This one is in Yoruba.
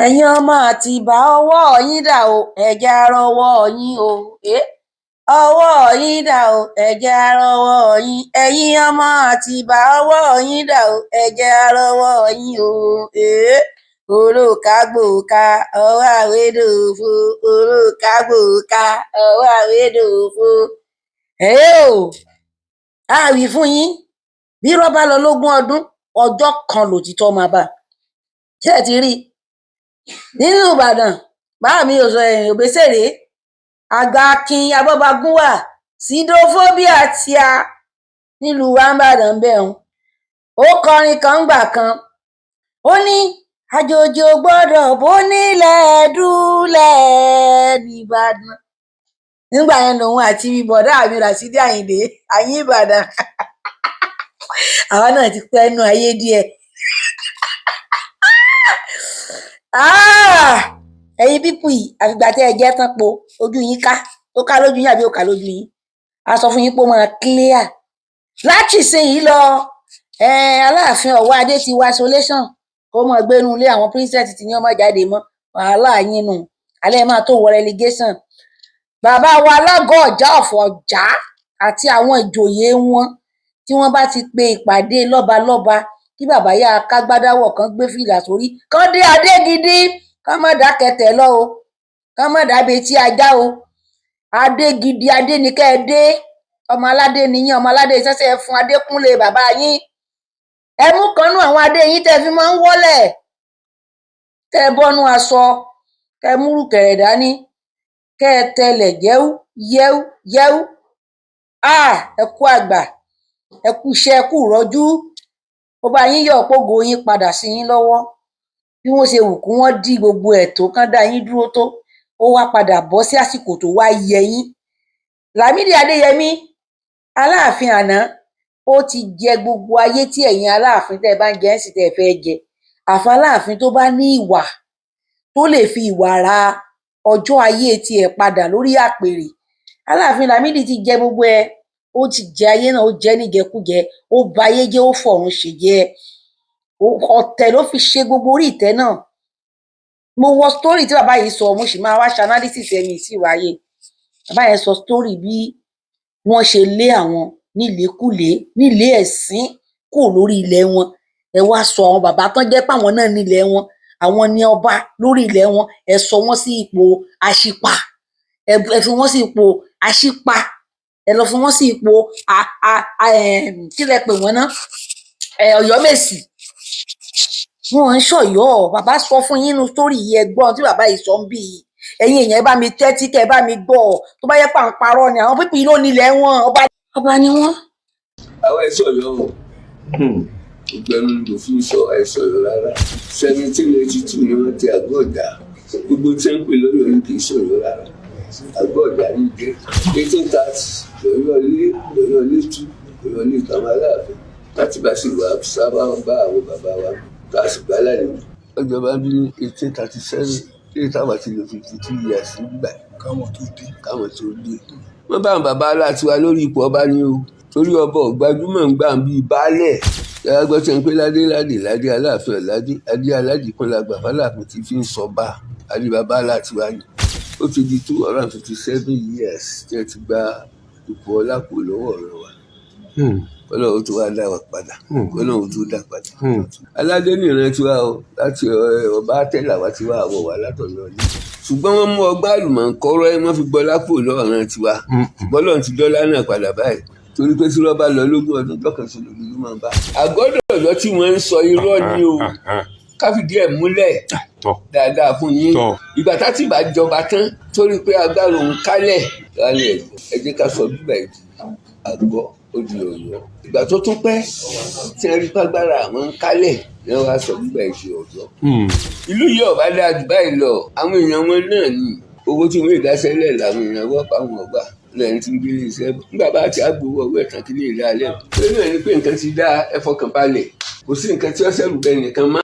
ẹ̀yin ọmọ Àtìbà ọwọ́ yín dà o ẹ jẹ́ á rọ́wọ́ yín o ọwọ́ yín dà o ẹ jẹ́ á rọ́wọ́ yín ẹ̀yin ọmọ Àtìbà ọwọ́ yín dà o ẹ jẹ́ á rọ́wọ́ yín o olókàgbòkà ọwọ́ àwédòfo olókàgbòkà ọwọ́ àwédòfo a wí fún yín bí irọ́ bá lọ lógún ọdún ọjọ́ kan lòtítọ́ máa bá ṣé ẹ ti rí i nínú Ìbàdàn báàmí Òbésèré àgbà Akin Abọ́bagúnwà sídófóbíà tíá nílùú wa ńbàdàn bẹ́ẹ̀ ó kọrin kan ńgbà kan ó ní àjòjì ò gbọ́dọ̀ bónílẹ̀ dúlẹ̀ nìbàdàn nígbà yẹn lòun àti bọ̀dá mi Ràsídì Àyìndé Àyìn Ìbàdàn àwa náà ti pẹ́ nú ayé díẹ̀ ẹ̀yin pípù yìí àfìgbà tẹ́ ẹ jẹ́ tán po ojú yín ká ó ká lójú yín àbí ó ká lójú yín a sọ fún yín pé ó máa clear láti ìsinyìí lọ Aláàfin Ọ̀wọ́ Adé ti wá isolation kó mọ̀ gbénú ilé àwọn princess ti ní ọmọ jáde mọ́ wàhálà yín nù alẹ́ máa tó wọ relegation bàbá wa Alágọ̀ Ọ̀já ọ̀fọ̀ Ọ̀já àti àwọn ìjòyè wọn tí wọ́n bá ti pe ìpàdé lọ́balọ́ba kí bàbá yá kágbádáwọ̀ kan gbé fìlà sórí kán dé adé gidi kán má dá kẹtẹ lọ o kán má dá betí ajá o adé gidi adé ni kẹ́ ẹ dé ọmọ aládé nìyín ọmọ aládé ṣẹ̀ṣẹ̀ fún Adékúnlé bàbá yín ẹ mú kan nú àwọn adé yín tẹ́ fi máa ń wọ́lẹ̀ kẹ́ ẹ bọ́nú aṣọ kẹ́ ẹ múrù kẹ̀rẹ̀ dání kẹ́ ẹ tẹlẹ̀ yẹ́wú yẹ́wú yẹ́wú ẹ kú àgbà ẹ kú iṣẹ́ ẹ kú rọ́jú ó bá yín yọ̀ pógo yín padà sí yín lọ́wọ́ bí wọ́n ṣe wù kí wọ́n dí gbogbo ẹ̀ tó kán dá yín dúró tó ó wá padà bọ́ sí àsìkò tó wá yẹ yín Lámídì Adéyẹmí Aláàfin àná ó ti jẹ gbogbo ayé tí ẹ̀yin Aláàfin tẹ́ ẹ bá ń jẹ ẹ̀sìn tẹ́ ẹ fẹ́ jẹ àfi Aláàfin tó bá ní ìwà tó lè fi ìwà ra ọjọ́ ayé tiẹ̀ padà lórí àpèrè Aláàfin Lámídì ti jẹ gbogbo ẹ ó ti jẹ ayé náà ó jẹ níjẹkújẹ ó ba ayé jẹ́ ó fọ̀run ṣèjẹ ọ̀tẹ̀ ló fi ṣe gbogbo orí ìtẹ́ náà mo wọ story tí bàbá yìí sọ mo sì máa wá ṣe analysis ẹ̀mí sí ìwáyé bàbá yẹn sọ story bí wọ́n ṣe lé àwọn nílékulé nílé ẹ̀sín kò lórí ilẹ̀ wọn ẹ wá sọ àwọn bàbá tán jẹ́ páwọn náà nílẹ̀ wọn àwọn ní ọba lórí ilẹ̀ wọn ẹ sọ wọ́n sí ipò àṣìpa ẹ fi wọ́n sí ipò àṣìpa ẹ lọ fi wọ́n sí ipò kí lẹ pè wọ́n náà Ọ̀yọ́mèsì wọn ń ṣọ̀yọ́ bàbá sọ fún yín nínú sítórì yìí ẹ̀gbọ́n tí bàbá yìí sọ ń bí ẹ̀yin èèyàn ẹ bá mi tẹ́tí kẹ́ ẹ bá mi gbọ́ tó bá yẹ pàǹparọ́ ni àwọn pípì ló nílẹ̀ wọn ọba ni wọn. àwọn ẹ̀ṣọ́ Ọ̀yọ́ o ìgbẹ́nu ló fi ń sọ ẹ̀ṣọ́ Ọ̀yọ́ rárá 1782 ni wọ́n ti Àgọ́ Ọ̀já gbogbo tí ń pè lórí Ọ̀yọ́ kì í ṣe Ọ̀yọ́ rárá Àgọ́ Ọ̀já ní jẹ́ 1830 lọ́yọ́ létú Ọ̀yọ́ ní ìtàwọn Aláàfin láti bá sì wà sábà bá àwọn bàbá wa tá a sì gbá láàrin ọjọba bí 1837 kí ni táwọn ti lò 52 years nígbà káwọn tó dé wọ́n bá àwọn bàbá láti wá lórí ipò ọba ní o torí ọba ọ̀gbájúmọ̀ ń gbà bíi baálẹ̀ ẹ̀rọ gbọ́ tí wọ́n pé ládé Aláàfin ọ̀ládé adé aládì kan la gbà fáláàfin tí fi ń sọba adé bàbá láti wá ní ó ti di 257 years tí wọ́n ti gba ipò ọlá kò lọ́wọ́ ọ̀rọ̀ wa Ọlọ́run tó wá dá wa padà Ọlọ́run tó dá padà aládé nìran tiwa o láti ọba àtẹlà wa tiwa àwọ̀ wà látọ̀yọ́ ni ṣùgbọ́n wọ́n mú ọgbà àlùmọ̀ǹkọ́rọ́ ẹ̀ wọ́n fi gbọ́ lápò lọ́ọ̀ràn tiwa ṣùgbọ́n lọ́run ti dọ́là náà padà báyìí torí pé tí rọ́bà lọ lógún ọdún tọkànṣe lòdì ló máa ń bá Àgọ́dọ̀ Ọ̀yọ́ tí wọ́n ń sọ irọ́ ni o káfíńdì ẹ̀ múlẹ̀ dáadáa fún yín ìgbà táti bá jọba tán torí pé agbára òun kálẹ̀ lálẹ́ ẹ jẹ́ ká sọ bíbá ẹ̀ Àgọ́ ó di Ọ̀yọ́ ìgbà tó tún pẹ́ tí wọ́n rí pàgbára àwọn ń kálẹ̀ ni wọ́n wá sọ bíbá ẹ̀ ṣe Ọ̀yọ́ ìlú yìí ọ̀bá dáa jù báyìí lọ àwọn èèyàn wọn náà ní owó tí wọ́n ìdásẹ́lẹ̀ làwọn èèyàn wọ́n pa àwọn ọgbà lẹ́yìn tí ń gbé iṣẹ́ nígbà bá ti àgbòwò ọwọ́ ẹ̀tàn kí ní ìlú alẹ́ lórí ẹni pé nǹkan ti dá ẹ fọkàn balẹ̀ kò sí nǹkan tí ó ṣẹ̀rù bẹ́ẹ̀ nìkan mọ́.